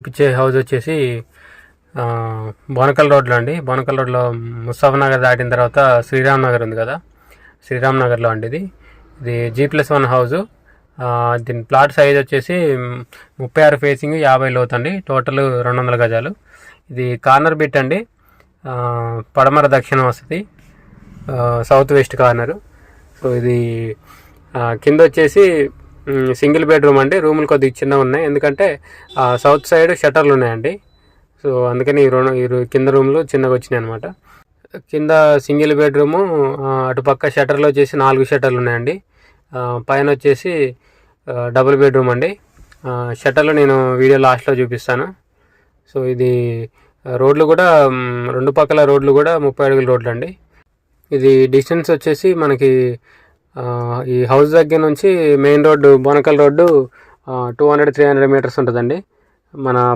చూపించే హౌస్ వచ్చేసి బోనకల్ రోడ్లో అండి. బోనకల్ రోడ్లో ముస్తాఫా నగర్ దాటిన తర్వాత శ్రీరామ్ నగర్ ఉంది కదా, శ్రీరామ్ నగర్లో అండి. ఇది G+1 హౌజు. దీని ప్లాట్ సైజ్ వచ్చేసి 36 ఫేసింగ్ 50 లోతు అండి. టోటల్ 200 గజాలు. ఇది కార్నర్ బిట్ అండి, పడమర దక్షిణం వస్తుంది, సౌత్ వెస్ట్ కార్నరు. సో ఇది కింద వచ్చేసి సింగిల్ బెడ్రూమ్ అండి. రూములు కొద్దిగా చిన్నగా ఉన్నాయి, ఎందుకంటే సౌత్ సైడ్ షట్టర్లు ఉన్నాయండి. సో అందుకని ఈ కింద రూమ్లు చిన్నగా వచ్చినాయి అనమాట. కింద సింగిల్ బెడ్రూము, అటుపక్క షట్టర్లు వచ్చేసి 4 షట్టర్లు ఉన్నాయండి. పైన వచ్చేసి డబుల్ బెడ్రూమ్ అండి. షట్టర్లు నేను వీడియో లాస్ట్లో చూపిస్తాను. సో ఇది రోడ్లు కూడా 2 పక్కల రోడ్లు కూడా 30 అడుగుల రోడ్లు అండి. ఇది డిస్టెన్స్ వచ్చేసి మనకి ఈ హౌస్ దగ్గర నుంచి main road Bonakal road 200-300 metres ఉంటుందండి. మన